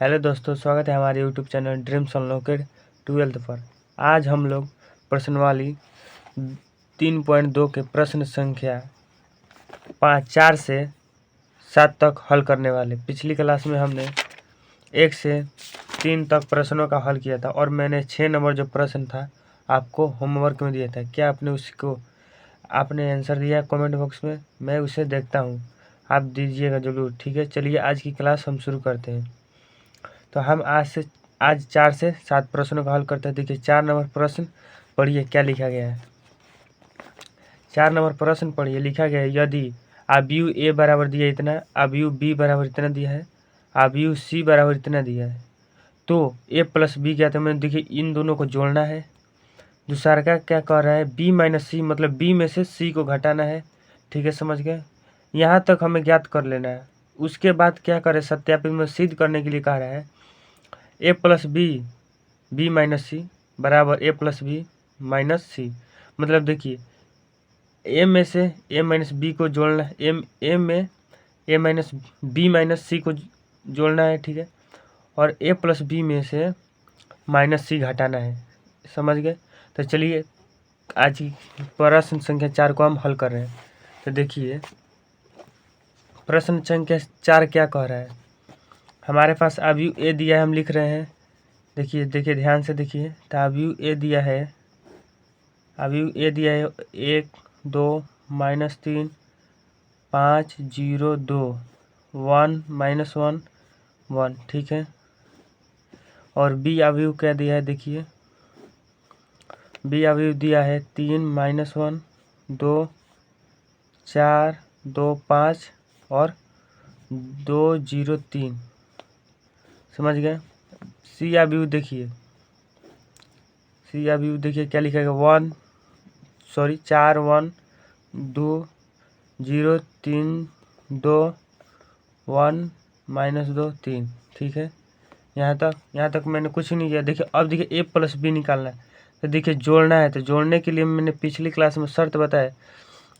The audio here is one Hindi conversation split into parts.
हेलो दोस्तों, स्वागत है हमारे YouTube channel dreams unlocked 12th पर। आज हम लोग प्रश्नवाली 3.2 के प्रश्न संख्या 4 से 7 तक हल करने वाले। पिछली क्लास में हमने 1 से 3 तक प्रश्नों का हल किया था और मैंने 6 नंबर जो प्रश्न था आपको होमवर्क में दिया था। क्या आपने आंसर दिया कमेंट बॉक्स में? मैं उसे देखता हूँ, आप दीजिएगा ज़रूर। ठीक है, चलिए आज की क्लास हम शुरू करते हैं। तो हम आज 4 से 7 प्रश्नों का हल करते हैं। देखिए 4 नंबर प्रश्न पढ़िए क्या लिखा गया है। 4 नंबर प्रश्न पढ़िए, लिखा गया है यदि अवयव ए बराबर दिया इतना, अवयव बी बराबर इतना दिया है, अवयव सी बराबर इतना दिया है, तो ए प्लस बी क्या था। मैंने देखिए इन दोनों को जोड़ना है। दूसरा का क्या कह रहा है, बी माइनस सी, मतलब बी में से सी को घटाना है। ठीक है, समझ गए? यहाँ तक हमें ज्ञात कर लेना है। उसके बाद क्या करें, सत्यापित में सिद्ध करने के लिए कह रहा है ए प्लस बी, बी माइनस सी बराबर ए प्लस बी माइनस सी। मतलब देखिए ए में से ए माइनस बी को जोड़ना है, ए में ए माइनस बी माइनस सी को जोड़ना है। ठीक है, और ए प्लस बी में से माइनस सी घटाना है। समझ गए? तो चलिए आज की प्रश्न संख्या 4 को हम हल कर रहे हैं। तो देखिए प्रश्न संख्या 4 क्या कह रहा है। हमारे पास अवयव ए दिया है, हम लिख रहे हैं। देखिए ध्यान से देखिए। तो अवयव ए दिया है, अवयव ए दिया है 1 2 -3 5 0 2 1 -1 1। ठीक है, और बी अवयव क्या दिया है, देखिए बी अवयव दिया है 3 -1 2 4 2 5 और 2 0 3। समझ गए? सी अवयव देखिए, सी अवयव देखिए क्या लिखेगा, 4 1 2 0 3 2 1 -2 3। ठीक है, यहाँ तक मैंने कुछ नहीं किया। देखिए अब देखिए ए प्लस बी निकालना है। तो देखिए जोड़ना है, तो जोड़ने के लिए मैंने पिछली क्लास में शर्त बताया,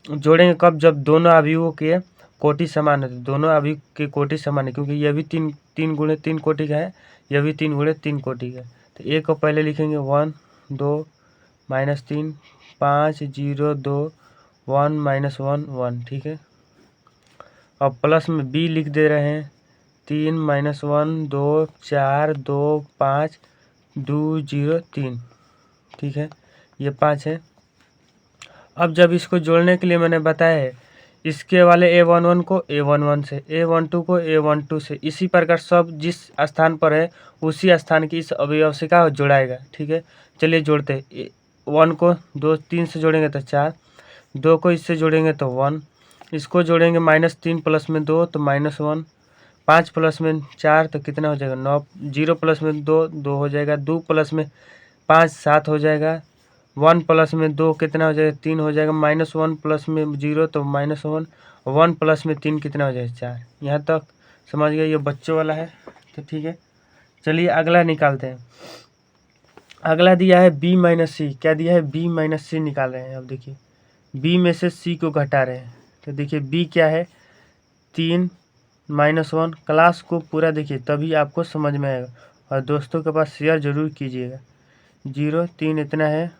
जोड़ेंगे कब, जब दोनों अवयवों के कोटि समान है। तो दोनों अवयव के कोटि समान है, क्योंकि यह भी तीन गुणे 3 कोटि का है, यह भी 3 गुणे 3 कोटि का है। तो ए को पहले लिखेंगे 1 2 -3 5 0 2 1 -1 1। ठीक है, और प्लस में बी लिख दे रहे हैं 3 -1 2 4 2 5 2 0 3। ठीक है, ये 5 है। अब जब इसको जोड़ने के लिए मैंने बताया है, इसके वाले A11 को A11 से, A12 को A12 से, इसी प्रकार सब जिस स्थान पर है उसी स्थान की इस अवयव से का जोड़ाएगा। ठीक है, चलिए जोड़ते हैं। 1 को 2 3 से जोड़ेंगे तो 4, 2 को इससे जोड़ेंगे तो 1, इसको जोड़ेंगे -3 प्लस में 2 तो -1, 5 प्लस में 4 तो कितना हो जाएगा 9, 0 प्लस में 2 2 हो जाएगा, 2 प्लस में 5 7 हो जाएगा, 1 प्लस में 2 कितना हो जाएगा 3 हो जाएगा, -1 प्लस में 0 तो -1, 1 प्लस में 3 कितना हो जाएगा 4। यहाँ तक समझ गए? ये बच्चों वाला है। तो ठीक है, चलिए अगला निकालते हैं। अगला दिया है बी माइनस सी। क्या दिया है, बी माइनस सी निकाल रहे हैं। अब देखिए बी में से सी को घटा रहे हैं। तो देखिए बी क्या है, 3 -1। क्लास को पूरा देखिए तभी आपको समझ में आएगा, और दोस्तों के पास शेयर जरूर कीजिएगा। 0 3 इतना है,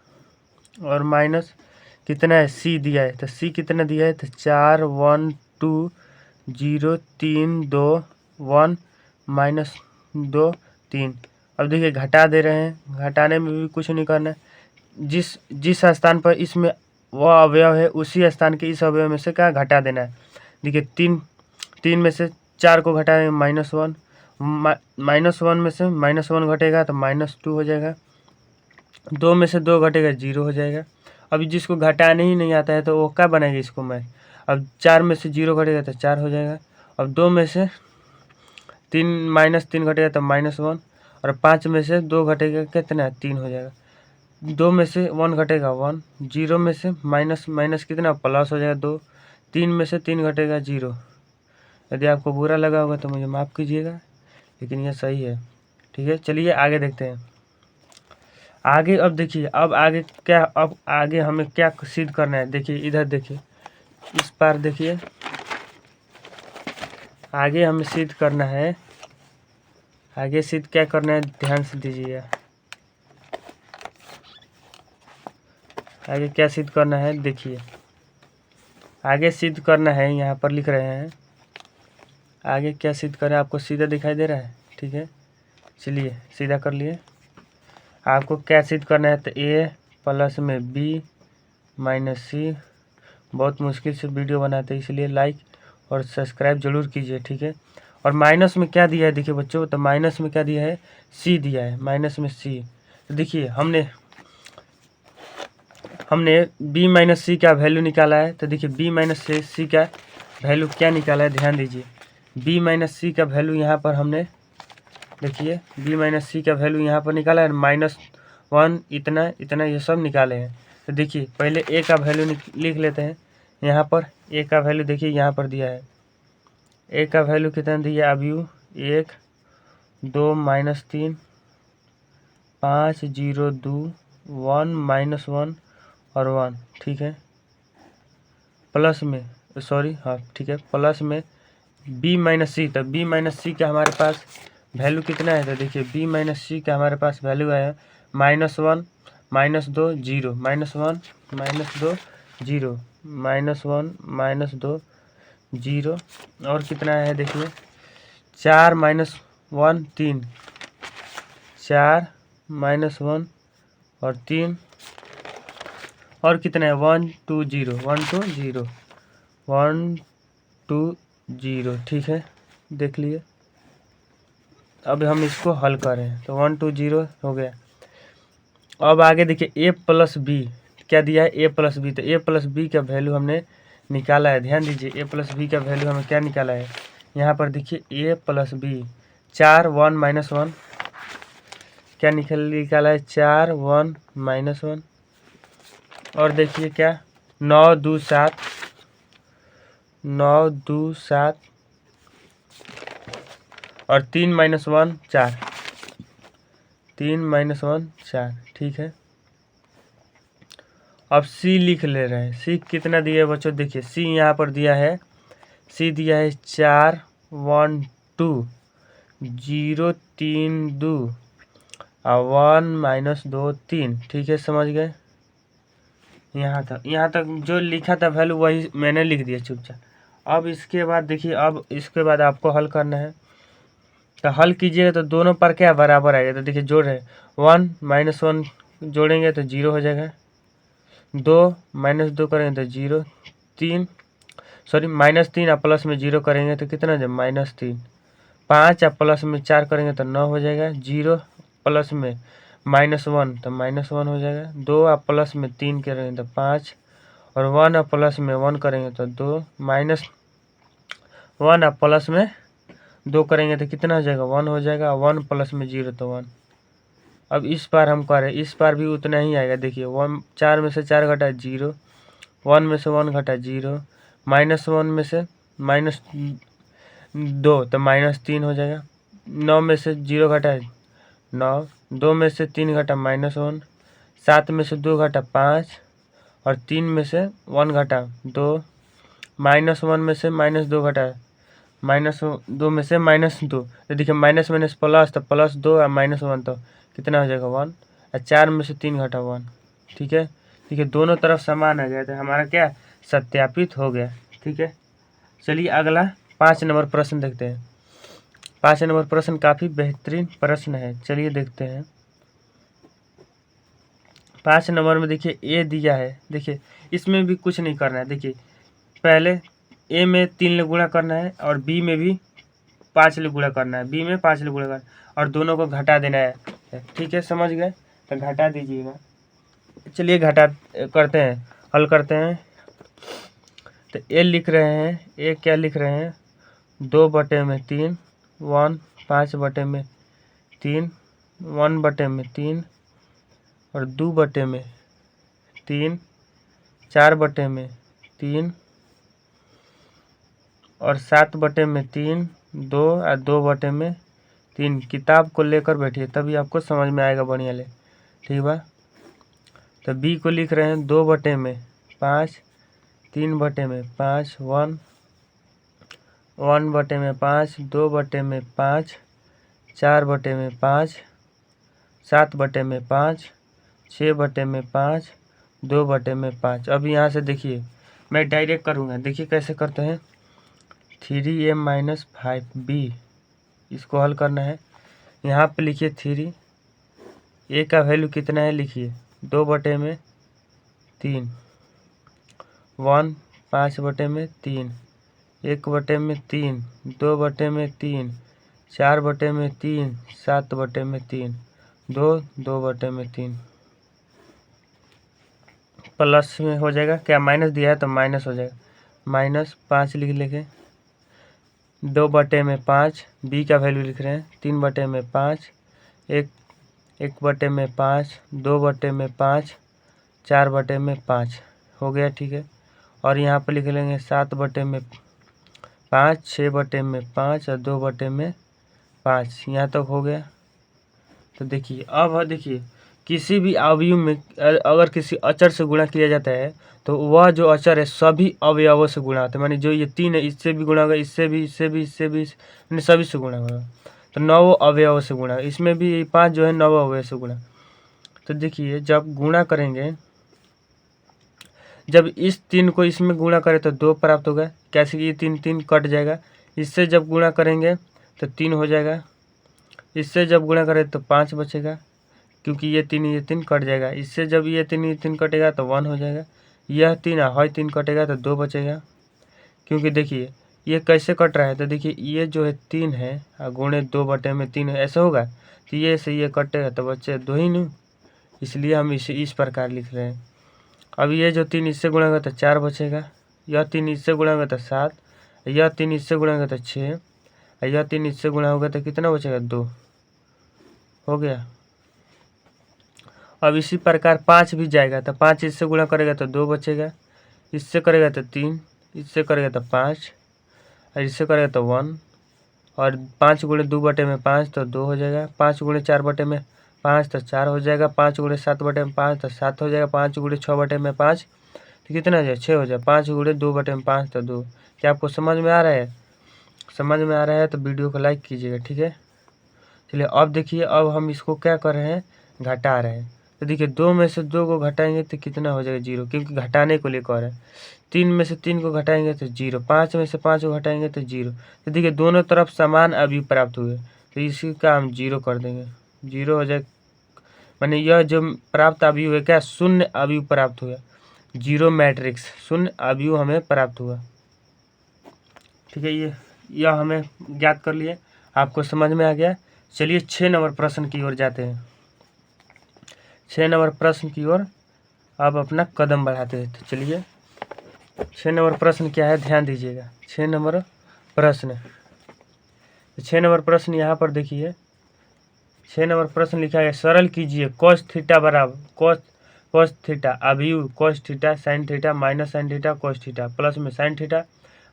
और माइनस कितना है, सी दिया है। तो सी कितना दिया है, तो 4 1 2 0 3 2 1 -2 3। अब देखिए घटा दे रहे हैं, घटाने में भी कुछ नहीं करना है। जिस स्थान पर इसमें वह अवयव है उसी स्थान के इस अवयव में से क्या घटा देना है। देखिए 3 में से 4 को घटाएंगे -1, -1 में से -1 घटेगा तो -2 हो जाएगा, 2 में से 2 घटेगा 0 हो जाएगा। अभी जिसको घटाने ही नहीं आता है तो वो क्या बनाएगा इसको मैं। अब 4 में से 0 घटेगा तो 4 हो जाएगा। अब 2 में से 3 घटेगा तो -1, और 5 में से 2 घटेगा कितना, 3 हो जाएगा। 2 में से 1 घटेगा 1, 0 में से माइनस कितना प्लस हो जाएगा 2, 3 में से 3 घटेगा 0। यदि आपको बुरा लगा होगा तो मुझे माफ़ कीजिएगा, लेकिन यह सही है। ठीक है, चलिए आगे देखते हैं। आगे अब देखिए, अब आगे हमें क्या सिद्ध करना है। देखिए इधर देखिए, इस पार देखिए, आगे हमें सिद्ध करना है आगे सिद्ध क्या करना है, ध्यान से दीजिए। आगे क्या सिद्ध करना है, देखिए आगे सिद्ध करना है, यहाँ पर लिख रहे हैं आगे क्या सिद्ध करें, आपको सीधा दिखाई दे रहा है। ठीक है, चलिए सीधा कर लिए। आपको क्या सिद्ध करना है, तो a प्लस में b माइनस c। बहुत मुश्किल से वीडियो बनाते हैं, इसलिए लाइक और सब्सक्राइब जरूर कीजिए। ठीक है, और माइनस में क्या दिया है देखिए बच्चों, तो माइनस में क्या दिया है, c दिया है, माइनस में c। तो देखिए हमने b माइनस सी का वैल्यू निकाला है। तो देखिए b माइनस सी का वैल्यू क्या निकाला है, ध्यान दीजिए। b माइनस सी का वैल्यू यहाँ पर हमने देखिए b माइनस सी का वैल्यू यहाँ पर निकाला है, -1 इतना इतना ये सब निकाले हैं। तो देखिए पहले a का वैल्यू लिख लेते हैं। यहाँ पर a का वैल्यू देखिए यहाँ पर दिया है, a का वैल्यू कितना दिया, अब 1 2 -3 5 0 2 1 -1 और 1। ठीक है, प्लस में हाँ ठीक है, प्लस में b माइनस सी। तो b माइनस सी का हमारे पास वैल्यू कितना है, तो देखिए b माइनस सी का हमारे पास वैल्यू है -1 -2 0 -1 -2 0 -1 -2 0 और कितना है देखिए 4 -1 3 4 -1 और 3 और कितना है 1 2 0 1 2 0 1 2 0। ठीक है, देख लिए। अब हम इसको हल करें तो 1 2 0 हो गया। अब आगे देखिए a प्लस बी क्या दिया है, a प्लस बी। तो a प्लस बी का वैल्यू हमने निकाला है, ध्यान दीजिए a प्लस बी का वैल्यू हमें क्या निकाला है, यहाँ पर देखिए a प्लस बी 4 1 -1 क्या निकाला है, 4 1 -1 और देखिए क्या 9 2 7 9 2 7 और 3 -1 4 3 -1 4। ठीक है, अब c लिख ले रहे हैं। c कितना दिया है बच्चों, देखिए c यहाँ पर दिया है, c दिया है 4 1 2 0 3 2 और 1 -2 3। ठीक है, समझ गए। यहाँ तक जो लिखा था वैल्यू वही मैंने लिख दिया चुपचाप। अब इसके बाद देखिए, अब इसके बाद आपको हल करना है। तो हल कीजिएगा तो दोनों पर क्या बराबर आएगा, तो देखिए जोड़ है 1 -1 जोड़ेंगे तो 0 हो जाएगा, 2 -2 करेंगे तो 0 3 -3 और प्लस में 0 करेंगे तो कितना है -3 5 और प्लस में 4 करेंगे तो 9 हो जाएगा, 0 प्लस में -1 तो -1 हो जाएगा, 2 और प्लस में 3 करेंगे तो 5 और 1 और प्लस में 1 करेंगे तो 2 -1 और प्लस में 2 करेंगे तो कितना हो जाएगा 1 हो जाएगा, 1 प्लस में 0 तो 1। अब इस बार हम करें, इस बार भी उतना ही आएगा। देखिए 1 4 में से 4 घटा 0, 1 में से 1 घटा 0, -1 में से -2 तो -3 हो जाएगा, 9 में से 0 घटा 9, 2 में से 3 घटा -1, 7 में से 2 घटा 5 और 3 में से 1 घटा 2, -1 में से -2 घटा -2 में से -2। तो देखिए माइनस माइनस प्लस, तो +2 और -1 तो कितना हो जाएगा 1 और 4 में से 3 घटा 1। ठीक है, देखिए दोनों तरफ समान आ गया तो हमारा क्या सत्यापित हो गया। ठीक है, चलिए अगला 5 नंबर प्रश्न देखते हैं। 5 नंबर प्रश्न काफ़ी बेहतरीन प्रश्न है, चलिए देखते हैं। 5 नंबर में देखिए ए दिया है, देखिए इसमें भी कुछ नहीं करना है। देखिए पहले ए में 3 ले गुणा करना है और बी में भी 5 ले गुणा करना है, बी में 5 ले गुणा करना है और दोनों को घटा देना है। ठीक है, समझ गए, तो घटा दीजिएगा। चलिए घटा करते हैं, हल करते हैं। तो ए लिख रहे हैं, ए क्या लिख रहे हैं 2/3 1 5/3 1/3 और 2/3 4/3 और 7/3 2 और 2/3। किताब को लेकर बैठिए तभी आपको समझ में आएगा बढ़िया ले, ठीक बा। तो बी को लिख रहे हैं 2/5 3/5 1 1/5 2/5 4/5, 7/5, 6/5, 2/5। अब यहाँ से देखिए मैं डायरेक्ट करूँगा, देखिए कैसे करते हैं। 3m - 5b इसको हल करना है। यहाँ पे लिखिए 3, a का वैल्यू कितना है लिखिए 2/3, 1 5/3, 1/3, 2/3, 4/3, 7/3, 2 2/3। प्लस में हो जाएगा, क्या माइनस दिया है तो माइनस हो जाएगा, -5 लिख लेंगे। 2/5, b का वैल्यू लिख रहे हैं 3/5, 1/5, 2/5, 4/5 हो गया, ठीक है। और यहाँ पर लिख लेंगे 7/5, 6/5 और 2/5। यहाँ तक हो गया। तो देखिए अब देखिए किसी भी अवयव में अगर किसी अचर से गुणा किया जाता है तो वह जो अचर है सभी अवयवों से गुणा होता है। मानी जो ये 3 है इससे भी गुणा होगा, इससे भी, इससे भी, इससे भी, सभी से गुणा होगा। तो 9 अवयवों से गुणा, इसमें भी 5 जो है 9 अवयव से गुणा। तो देखिए जब गुणा करेंगे, जब इस 3 को इसमें गुणा करें तो 2 प्राप्त होगा। कैसे कि ये 3 कट जाएगा। इससे जब गुणा करेंगे तो 3 हो जाएगा। इससे जब गुणा करें तो 5 बचेगा, क्योंकि ये 3 कट जाएगा। इससे जब ये 3 कटेगा तो 1 हो जाएगा। यह 3 कटेगा तो 2 बचेगा। क्योंकि देखिए ये कैसे कट रहा है, तो देखिए ये जो है 3 है गुणे 2/3 है, ऐसा होगा। तो ये से ये कटेगा तो बच्चे 2 ही नहीं, इसलिए हम इसे इस प्रकार लिख रहे हैं। अब ये जो 3 इससे गुणा होगा तो 4 बचेगा। यह 3 इससे गुणा होगा तो 7, यह 3 इससे गुणा होगा तो 6, यह 3 इससे गुणा होगा तो कितना बचेगा 2 हो गया। अब इसी प्रकार 5 भी जाएगा तो 5 इससे गुणा करेगा तो 2 बचेगा, इससे करेगा तो 3, इससे करेगा तो 5 और इससे करेगा तो 1। और 5 गुणे 2/5 तो 2 हो जाएगा। 5 गुणे 4/5 तो 4 हो जाएगा। 5 गुणे 7/5 तो 7 हो जाएगा। 5 गुणे 6/5 तो कितना हो जाएगा 6 हो जाएगा। 5 गुणे 2/5 तो 2। क्या आपको समझ में आ रहा है? समझ में आ रहा है तो वीडियो को लाइक कीजिएगा, ठीक है। चलिए अब देखिए, अब हम इसको क्या कर रहे हैं, घटा रहे हैं। तो देखिए 2 में से 2 को घटाएंगे तो कितना हो जाएगा 0, क्योंकि घटाने को लेकर है। 3 में से 3 को घटाएंगे तो 0, 5 में से 5 को घटाएंगे तो 0। तो देखिए दोनों तरफ समान अवयव प्राप्त हुए, तो इसी का हम 0 कर देंगे, 0 हो जाए। माने यह जो प्राप्त अवयव है क्या, शून्य अवयव प्राप्त हुआ। 0 मैट्रिक्स शून्य अवयव हमें प्राप्त हुआ, ठीक है। यह हमें ज्ञात कर लिए, आपको समझ में आ गया। चलिए 6 नंबर प्रश्न की ओर जाते हैं। 6 नंबर प्रश्न की ओर अब अपना कदम बढ़ाते हैं। तो चलिए 6 नंबर प्रश्न क्या है, ध्यान दीजिएगा। 6 नंबर प्रश्न, 6 नंबर प्रश्न यहाँ पर देखिए। 6 नंबर प्रश्न लिखा है, सरल कीजिए cos थीटा बराबर cos थीटा अवयव cos theta sin theta minus sin theta cos theta plus में sin थीटा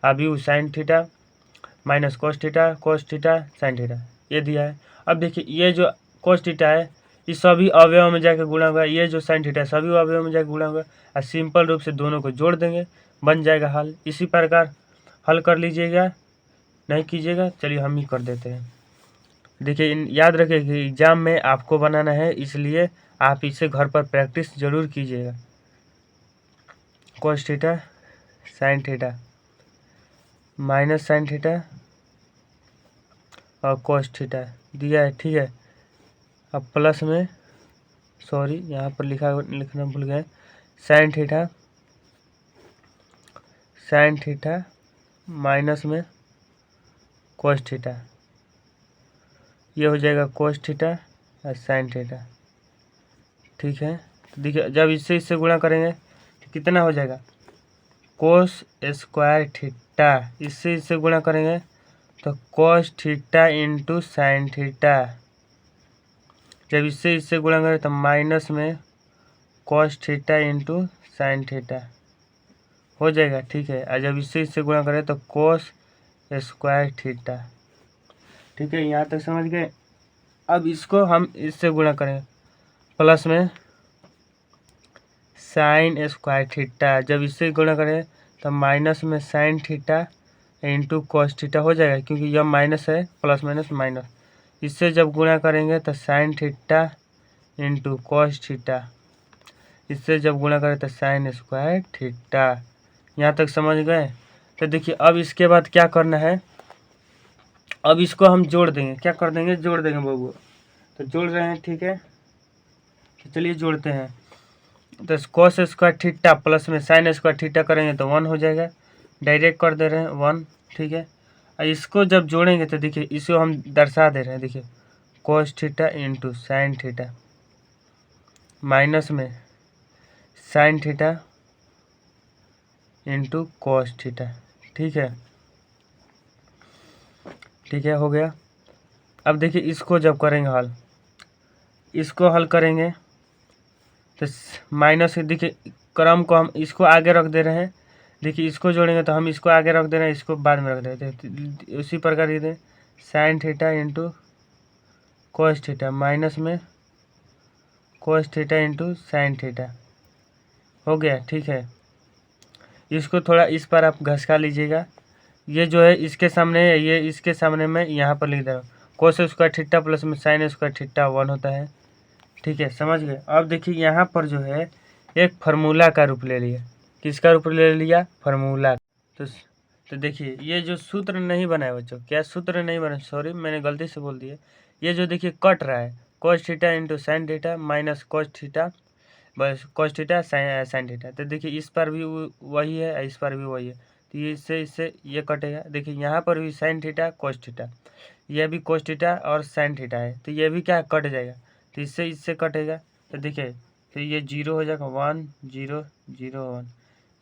अवयव sin theta minus cos theta sin theta, ये दिया है। अब देखिए ये जो cos थीटा है इस सभी अवयव में जाकर गुणा होगा, ये जो sin थीटा सभी अवयव में जाकर गुणा होगा, और सिंपल रूप से दोनों को जोड़ देंगे, बन जाएगा हल। इसी प्रकार हल कर लीजिएगा, नहीं कीजिएगा चलिए हम ही कर देते हैं। देखिए याद रखिए कि एग्जाम में आपको बनाना है, इसलिए आप इसे घर पर प्रैक्टिस जरूर कीजिएगा। cos theta sin theta minus sin theta और cos थीटा दिया है, ठीक है। अब प्लस में, सॉरी यहाँ पर लिखना भूल गए, sin थीटा माइनस में cos थीटा, ये हो जाएगा cos थीटा और sin थीटा, ठीक है। तो देखिए जब इससे गुणा करेंगे तो कितना हो जाएगा cos स्क्वायर थीटा, इससे गुणा करेंगे तो cos theta into sine theta, जब इससे गुणा करें तो माइनस में cos theta into sine theta हो जाएगा, ठीक है। और जब इससे गुणा करें तो cos स्क्वायर थीटा, ठीक है। यहाँ तक समझ गए। अब इसको हम इससे गुणा करें प्लस में साइन स्क्वायर थीटा, जब इससे गुणा करें तो माइनस में sine theta into cos theta हो जाएगा, क्योंकि यह माइनस है, प्लस माइनस माइनस, इससे जब गुणा करेंगे तो sign theta into cos theta, इससे जब गुणा करें तो साइन स्क्वायर थीटा। यहाँ तक समझ गए। तो देखिए अब इसके बाद क्या करना है, अब इसको हम जोड़ देंगे, क्या कर देंगे, जोड़ देंगे बबुआ। तो जोड़ रहे हैं, ठीक है, तो चलिए जोड़ते हैं। तो कॉस स्क्वायर थीटा प्लस में साइन स्क्वायर थीटा करेंगे तो 1 हो जाएगा, डायरेक्ट कर दे रहे हैं 1, ठीक है। और इसको जब जोड़ेंगे तो देखिए इसको हम दर्शा दे रहे हैं, देखिए cos theta into sine theta minus में sine theta into cos theta, ठीक है, ठीक है, हो गया। अब देखिए इसको जब करेंगे हल, इसको हल करेंगे तो माइनस, देखिए क्रम को हम इसको आगे रख दे रहे हैं, देखिए इसको जोड़ेंगे तो हम इसको आगे रख दे रहे हैं, इसको बाद में रख देते हैं। उसी प्रकार ये sine theta into cos theta minus में cos theta into sine theta, हो गया, ठीक है। इसको थोड़ा इस पर आप घसका लीजिएगा, ये जो है इसके सामने है, ये इसके सामने में यहाँ पर लिख दे रहा हूँ, कॉस स्क्वायर थीटा प्लस में साइन स्क्वायर थीटा 1 होता है, ठीक है, समझ गए। अब देखिए यहाँ पर जो है एक फार्मूला का रूप ले लिया, किसका रूप ले लिया, फार्मूला। तो देखिए ये जो सूत्र नहीं बनाया बच्चों, क्या सूत्र नहीं बना, सॉरी मैंने गलती से बोल दिया, ये जो देखिए कट रहा है cos theta into sine theta minus cos theta बस कॉस थीटा साइन थीटा, तो देखिए इस पर भी वही है, इस पर भी वही है, तो ये इससे ये कटेगा। देखिए यहाँ पर भी साइन थीटा कॉस थीटा, यह भी कॉस थीटा और साइन थीटा है, तो ये भी क्या कट जाएगा, तो इससे कटेगा। तो देखिए फिर ये 0 हो जाएगा, 1 0 0 1,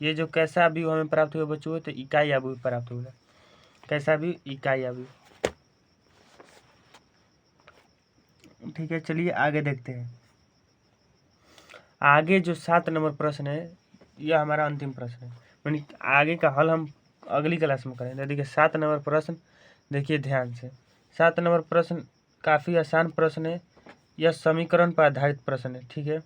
ये जो कैसा भी हमें प्राप्त हुआ बच्चों, तो इकाई अभी प्राप्त होगा, कैसा भी इकाई अभी, ठीक है। चलिए आगे देखते हैं। आगे जो 7 नंबर प्रश्न है, यह हमारा अंतिम प्रश्न है, यानी आगे का हल हम अगली क्लास में करेंगे। देखिए 7 नंबर प्रश्न देखिए ध्यान से, 7 नंबर प्रश्न काफ़ी आसान प्रश्न है, यह समीकरण पर आधारित प्रश्न है, ठीक है।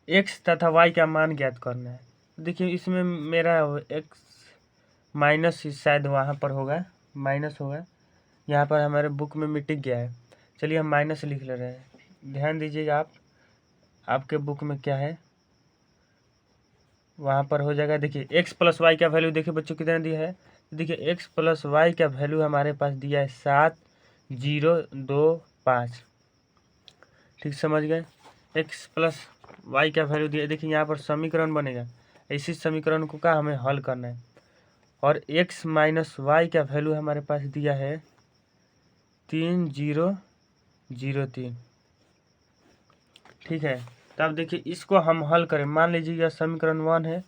एक्स तथा वाई का मान ज्ञात करना है। देखिए इसमें मेरा एक्स माइनस शायद वहाँ पर होगा, माइनस होगा, यहाँ पर हमारे बुक में मिट गया है, चलिए हम माइनस लिख ले रहे हैं। ध्यान दीजिएगा आप, आपके बुक में क्या है, वहाँ पर हो जाएगा। देखिए एक्स प्लस वाई का वैल्यू देखिए बच्चों कितना दिया है, देखिए एक्स प्लस वाई का वैल्यू हमारे पास दिया है 7025, ठीक समझ गए। एक्स प्लस वाई का वैल्यू दिया, देखिए यहाँ पर समीकरण बनेगा, इसी समीकरण को का हमें हल करना है। और एक्स माइनस वाई का वैल्यू हमारे पास दिया है 3003, ठीक है। तो अब देखिए इसको हम हल करें, मान लीजिए यह समीकरण 1 है,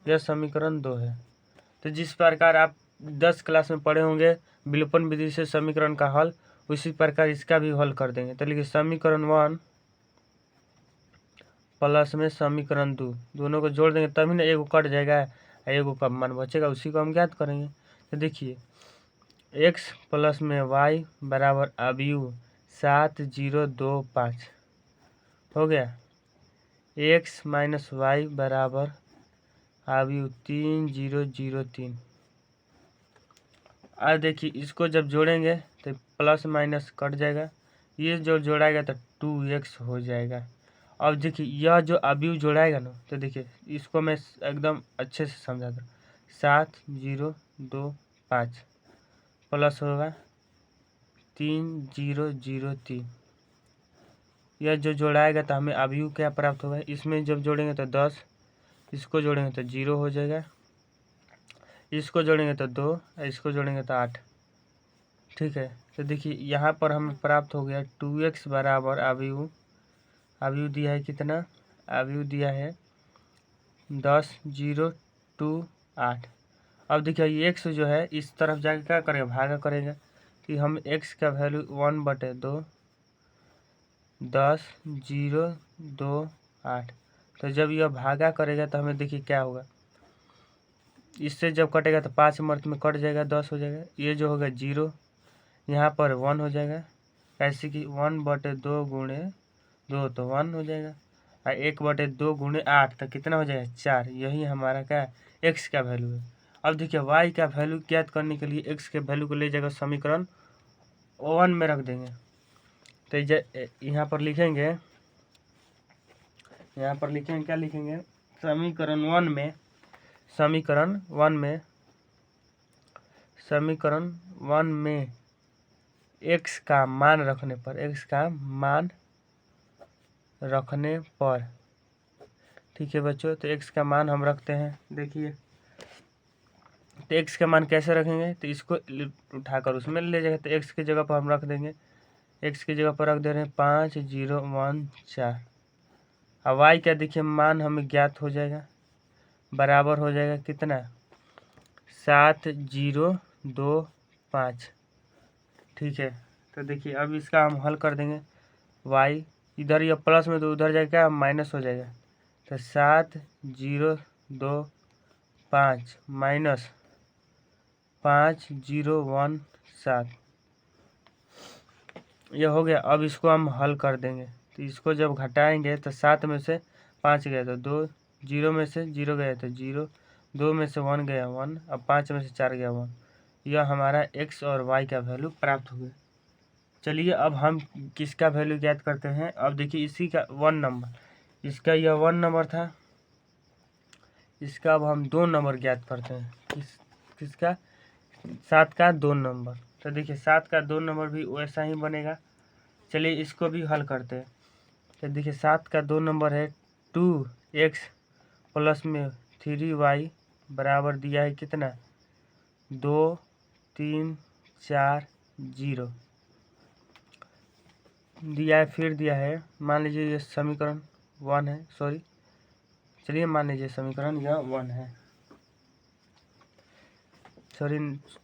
यह समीकरण 2 है, तो जिस प्रकार आप 10 क्लास में पढ़े होंगे विलोपन विधि से समीकरण का हल, उसी प्रकार इसका भी हल कर देंगे। तो लिखिए समीकरण 1 प्लस में समीकरण 2, दोनों को जोड़ देंगे तभी ना एगो कट जाएगा, एगो का मान बचेगा, उसी को हम ज्ञात करेंगे। तो देखिए एक्स प्लस में वाई बराबर अवयव 7025 हो गया, एक्स माइनस वाई बराबर अवयव 3003। अब देखिए इसको जब जोड़ेंगे तो प्लस माइनस कट जाएगा, ये जो जोड़ाएगा तो 2x हो जाएगा। अब देखिए यह जो अवयव जोड़ाएगा ना, तो देखिए इसको मैं एकदम अच्छे से समझा दूँ, 7025 प्लस होगा 3003, यह जो जोड़ाएगा तो हमें अवयव क्या प्राप्त होगा, इसमें जब जोड़ेंगे तो 10, इसको जोड़ेंगे तो 0 हो जाएगा, इसको जोड़ेंगे तो 2, इसको जोड़ेंगे तो 8, ठीक है। तो देखिए यहाँ पर हमें प्राप्त हो गया 2x बराबर अवयव दिया है कितना, अवयव दिया है 10,028। अब देखिए ये x जो है इस तरफ जाके क्या करेगा, भागा करेगा, कि हम x का वैल्यू 1/2 10,028, तो जब यह भागा करेगा तो हमें देखिए क्या होगा, इससे जब कटेगा तो 5 मर्त में कट जाएगा, 10 हो जाएगा, ये जो होगा 0, यहाँ पर 1 हो जाएगा, ऐसे कि 1/2 गुणे 2 तो 1 हो जाएगा, और 1/2 गुणे 8 तो कितना हो जाएगा 4, यही हमारा क्या एक्स का वैल्यू है। अब देखिए वाई का वैल्यू ज्ञात करने के लिए एक्स के वैल्यू को ले जाएगा समीकरण वन में रख देंगे। तो यहाँ पर लिखेंगे, क्या लिखेंगे, समीकरण वन में x का मान रखने पर, ठीक है बच्चों। तो x का मान हम रखते हैं, देखिए। तो x का मान कैसे रखेंगे, तो इसको उठाकर उसमें ले जाएंगे। तो x की जगह पर हम रख देंगे, x की जगह पर रख दे रहे हैं 5 0 1 4। अब y का देखिए मान हमें ज्ञात हो जाएगा, बराबर हो जाएगा कितना, 7 0 2 5, ठीक है। तो देखिए अब इसका हम हल कर देंगे। y इधर या प्लस में तो उधर जाएगा माइनस हो जाएगा। तो 7 0 2 5 माइनस 5 0 1 7, यह हो गया। अब इसको हम हल कर देंगे। तो इसको जब घटाएंगे तो 7 में से 5 गया तो 2, 0 में से 0 गया तो 0, 2 में से 1 गया 1, अब 5 में से 4 गया 1। यह हमारा x और y का वैल्यू प्राप्त हो गया। चलिए अब हम किसका वैल्यू ज्ञात करते हैं। अब देखिए इसी का 1 नंबर, इसका यह 1 नंबर था, इसका अब हम 2 नंबर ज्ञात करते हैं। किसका, 7 का 2 नंबर। तो देखिए 7 का 2 नंबर भी वैसा ही बनेगा। चलिए इसको भी हल करते हैं। तो देखिए 7 का 2 नंबर है 2x प्लस में 3y बराबर दिया है कितना, 2 3 4 0 दिया है। फिर दिया है, मान लीजिए ये समीकरण 1 है, सॉरी, चलिए मान लीजिए समीकरण यह 1 है, सॉरी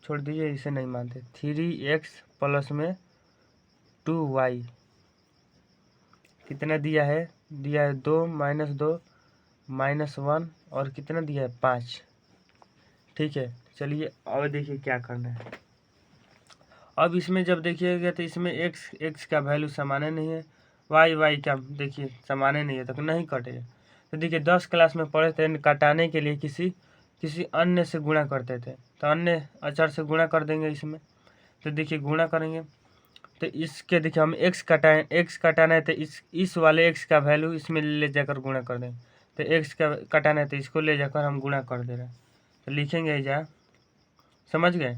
छोड़ दीजिए, इसे नहीं मानते। 3x प्लस में 2y कितना दिया है, 2 माइनस 1 और कितना दिया है 5, ठीक है। चलिए अब देखिए क्या करना है। अब इसमें जब देखिएगा तो इसमें x का वैल्यू सामान्य नहीं है, y का देखिए सामान्य नहीं है, तो नहीं कटेगा। तो देखिए 10 क्लास में पढ़े थे, कटाने के लिए किसी अन्य से गुणा करते थे, तो अन्य अचर से गुणा कर देंगे इसमें। तो देखिए गुणा करेंगे तो इसके देखिए हम x कटाना है, तो इस वाले x का वैल्यू इसमें ले जाकर गुणा कर देंगे। तो x का कटाना है तो इसको ले जाकर हम गुणा कर दे रहे हैं। तो लिखेंगे ऐजा, समझ गए,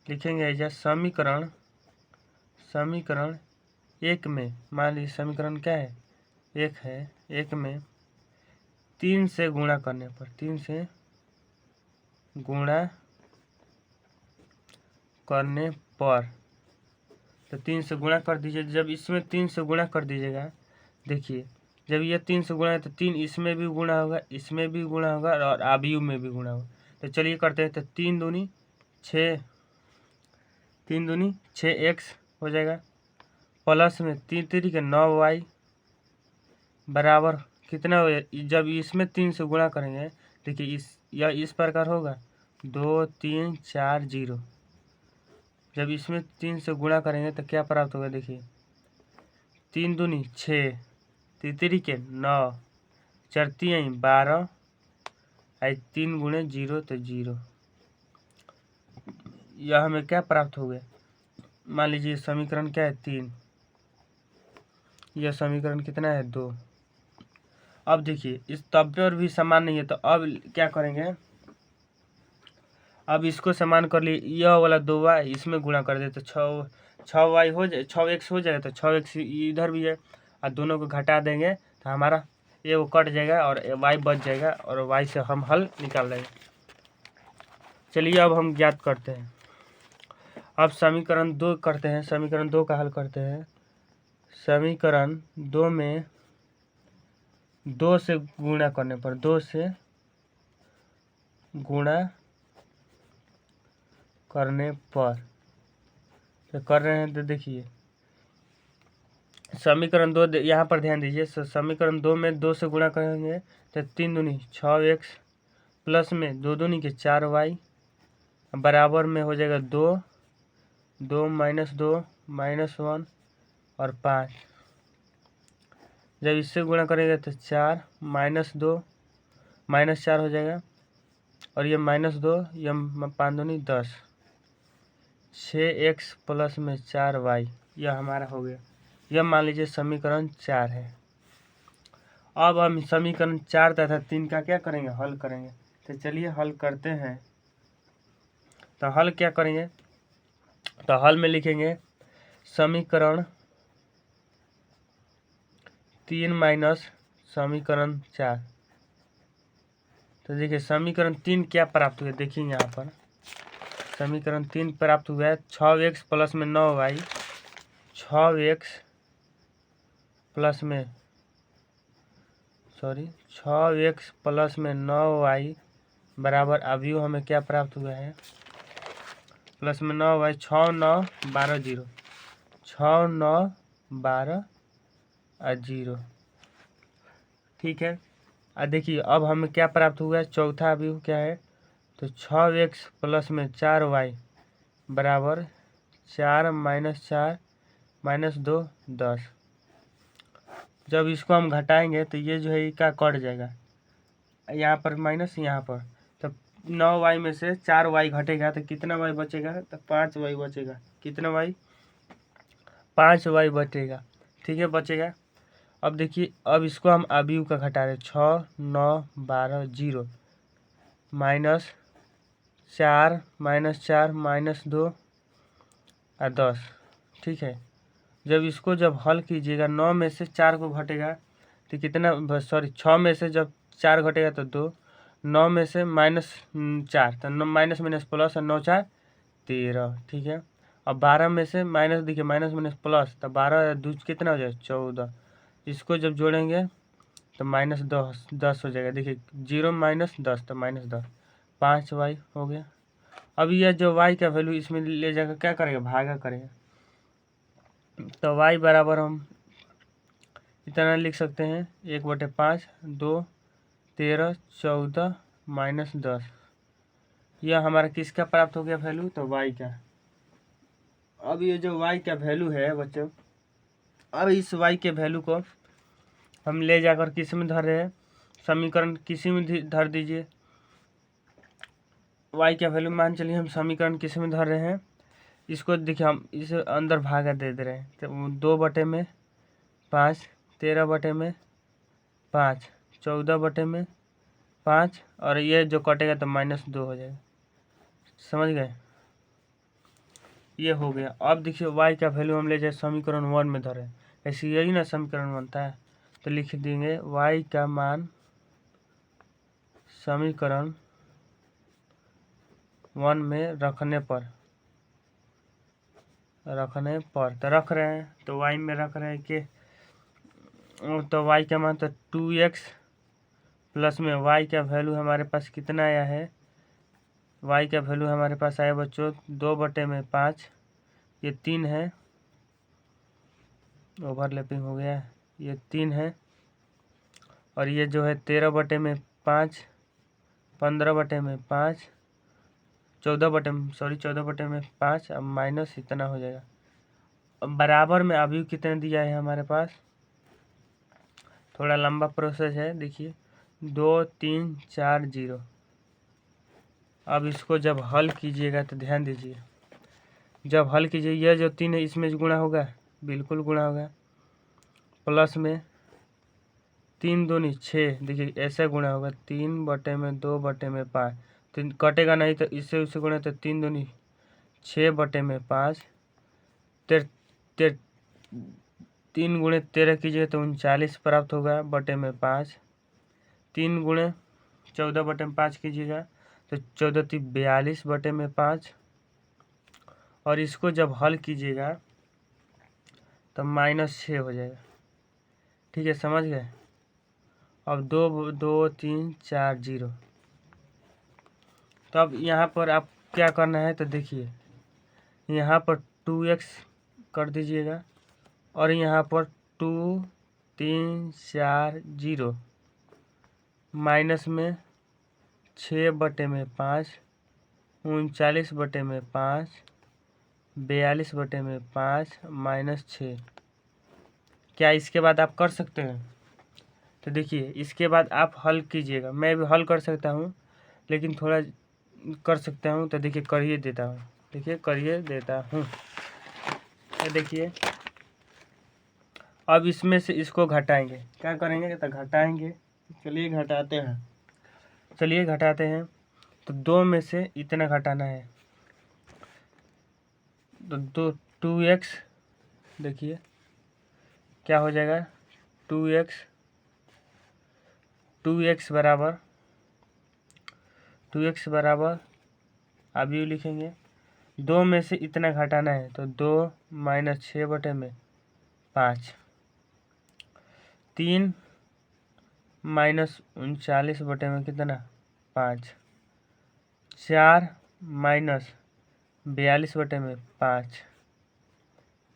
लिखेंगे ऐजा समीकरण 1 में, मान लीजिए समीकरण क्या है, 1 है, 1 में 3 से गुणा करने पर, 3 से गुणा करने पर, तो 3 से गुणा कर दीजिए। जब इसमें 3 से गुणा कर दीजिएगा, देखिए जब ये 3 से गुणा है तो 3 इसमें भी गुणा होगा, इसमें भी गुणा होगा और आबियू में भी गुणा होगा। तो चलिए करते हैं। तो 3 दूनी 6x हो जाएगा, प्लस में 3 3 के 9y बराबर कितना हो, जब इसमें 3 से गुणा करेंगे देखिए इस प्रकार होगा 2 3 4 0। जब इसमें 3 से गुणा करेंगे तो क्या प्राप्त होगा, देखिए 3 दूनी 6, 3 के 9, 4 3 12, 3 गुणे 0 तो 0। यह हमें क्या प्राप्त हो गया, मान लीजिए समीकरण क्या है 3, यह समीकरण कितना है 2। अब देखिए इस तब पर भी समान नहीं है, तो अब क्या करेंगे, अब इसको समान कर लिए, यह वाला 2y इसमें गुणा कर दे तो 6y हो जाए, 6x हो जाएगा। तो 6x इधर भी है और दोनों को घटा देंगे तो हमारा ये वो कट जाएगा और y बच जाएगा और y से हम हल निकाल देंगे। चलिए अब हम ज्ञात करते हैं। अब समीकरण 2 करते हैं, समीकरण 2 का हल करते हैं। समीकरण 2 में 2 से गुणा करने पर, 2 से गुणा करने पर तो कर रहे हैं। तो देखिए समीकरण 2 यहाँ पर ध्यान दीजिए, समीकरण 2 में 2 से गुणा करेंगे तो 3 दूनी 6x प्लस में 2 दूनी के 4y बराबर में हो जाएगा 2 2 माइनस 1 और 5। जब इससे गुणा करेंगे तो 4 -2 -4 हो जाएगा और ये -2, ये 5 दूनी 10, 6x प्लस में 4y, यह हमारा हो गया। यह मान लीजिए समीकरण 4 है। अब हम समीकरण 4 तथा 3 का क्या करेंगे, हल करेंगे। तो चलिए हल करते हैं। तो हल क्या करेंगे, तो हल में लिखेंगे समीकरण 3 माइनस समीकरण 4। तो देखिए समीकरण 3 क्या प्राप्त हुआ, देखिए यहाँ पर समीकरण 3 प्राप्त हुआ है 6x प्लस में 9y, 6x प्लस में 9y बराबर अवयव हमें क्या प्राप्त हुआ है, प्लस में 9y, 6 9 12 0, 6 9 12 0। ठीक है। और देखिए अब हमें क्या प्राप्त हुआ है, चौथा अवयव क्या है, तो 6x प्लस में 4y बराबर 4 माइनस 4 माइनस 2 10। जब इसको हम घटाएंगे तो ये जो है इसका कट जाएगा, यहाँ पर माइनस यहाँ पर, तो 9y में से 4y घटेगा तो कितना y बचेगा, तो 5y बचेगा। कितना y, 5y बचेगा। ठीक है, बचेगा। अब देखिए अब इसको हम अवयव का घटा रहे, 6 9 12 0 माइनस 4 माइनस 2 और 10। ठीक है, जब इसको जब हल कीजिएगा 9 में से 4 को घटेगा तो कितना, 6 में से जब 4 घटेगा तो 2, 9 में से माइनस 4 तो माइनस माइनस प्लस और 9 4 13। ठीक है, अब 12 में से माइनस, देखिए माइनस माइनस प्लस, तो 12 2 कितना हो जाएगा 14। इसको जब जोड़ेंगे तो माइनस 10 हो जाएगा। देखिए 0 माइनस 10 तो माइनस 10, 5y हो गया। अब यह जो y का वैल्यू इसमें ले जाकर क्या करेगा, भागा करेगा। तो y बराबर हम इतना लिख सकते हैं 1/5, 2 13 14 माइनस 10। यह हमारा किसका प्राप्त हो गया वैल्यू, तो y का। अब ये जो y का वैल्यू है बच्चों, अब इस y के वैल्यू को हम ले जाकर किस में धर रहे हैं, समीकरण किसी में धर दीजिए। y का वैल्यू मान चलिए हम समीकरण किस में धर रहे हैं, इसको देखिए हम इसे अंदर भागा दे दे रहे हैं। तो 2/5, 13/5, 14/5, और ये जो कटेगा तो -2 हो जाएगा। समझ गए, ये हो गया। अब देखिए y का वैल्यू हम ले जाए समीकरण 1 में धरे, ऐसे यही ना समीकरण बनता है। तो लिख देंगे y का मान समीकरण 1 में रखने पर तो रख रहे हैं, तो y में रख रहे हैं कि, तो y का मान तो 2x प्लस में y का वैल्यू हमारे पास कितना आया है, y का वैल्यू हमारे पास आया बच्चों 2/5, ये 3 है, ओवरलैपिंग हो गया, ये 3 है, और ये जो है 13/5, 15/5, 14/5, अब माइनस इतना हो जाएगा। अब बराबर में अभी कितने दिया है हमारे पास, थोड़ा लंबा प्रोसेस है, देखिए 2 3 4 0। अब इसको जब हल कीजिएगा तो ध्यान दीजिए, जब हल कीजिए यह जो 3 है इसमें गुणा होगा, बिल्कुल गुणा होगा, प्लस में 3 दूनी 6, देखिए ऐसे गुणा होगा, 3/2/5, तो कटेगा नहीं, तो इससे उससे गुणा, तो 3 दूनी 6/5, 3 गुणे 13 कीजिए तो 39 प्राप्त होगा /5, 3 गुणे 14/5 कीजिएगा तो 14 × 42/5, और इसको जब हल कीजिएगा तो -6 हो जाएगा। ठीक है, समझ गए। अब 2 2 3 4 0। तो अब यहाँ पर आप क्या करना है, तो देखिए यहाँ पर 2x कर दीजिएगा, और यहाँ पर 2 3 4 0 माइनस में 6/5, 39/5, 42/5 -6। क्या इसके बाद आप कर सकते हैं, तो देखिए इसके बाद आप हल कीजिएगा, मैं भी हल कर सकता हूँ लेकिन थोड़ा कर सकता हूँ, तो देखिए कर ही देता हूँ। देखिए करिए देता हूँ। ये देखिए अब इसमें से इसको घटाएंगे, क्या करेंगे तो घटाएंगे। चलिए घटाते हैं। तो 2 में से इतना घटाना है, तो 2x, देखिए क्या हो जाएगा 2x बराबर अब यू लिखेंगे 2 में से इतना घटाना है, तो 2 - 6 बटे में 5, 3 - 39 बटे में कितना 5, 4 - 42 बटे में 5,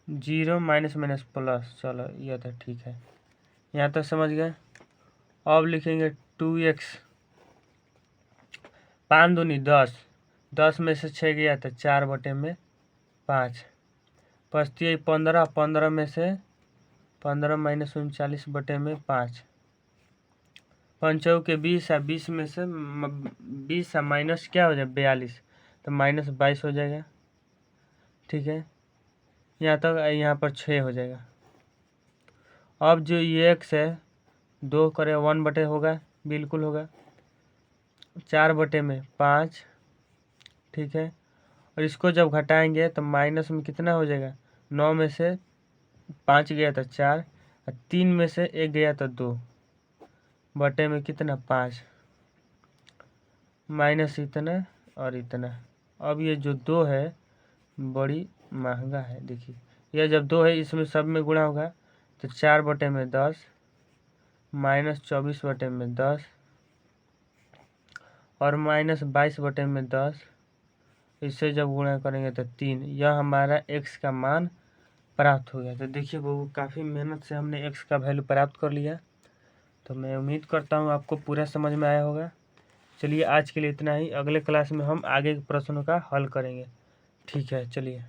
0 माइनस माइनस प्लस। चलो यह तो ठीक है, यहाँ तक समझ गए। अब लिखेंगे 2x, 5 दूनी 10, 10 में से 6 गया तो 4 बटे में 5, बचती 15, 15 में से 15 - 39 बटे में 5, 5 के 20 है, 20 में से 20 माइनस क्या हो जाए 42, तो -22 हो जाएगा। ठीक है, यहाँ तक यहाँ पर 6 हो जाएगा। अब जो ये x है 2 करे 1 बटे होगा, बिल्कुल होगा, 4 बटे में 5। ठीक है, और इसको जब घटाएंगे तो माइनस में कितना हो जाएगा, 9 में से 5 गया था 4, और 3 में से 1 गया था 2, बटे में कितना 5, माइनस इतना और इतना। अब ये जो 2 है बड़ी महंगा है, देखिए यह जब 2 है इसमें सब में गुणा होगा, तो 4 बटे में 10 -24 बटे में 10 और -22 बटे में 10, इससे जब गुणा करेंगे तो 3। यह हमारा x का मान प्राप्त हो गया। तो देखिए वो काफ़ी मेहनत से हमने x का वैल्यू प्राप्त कर लिया। तो मैं उम्मीद करता हूँ आपको पूरा समझ में आया होगा। चलिए आज के लिए इतना ही, अगले क्लास में हम आगे के प्रश्नों का हल करेंगे। ठीक है, चलिए।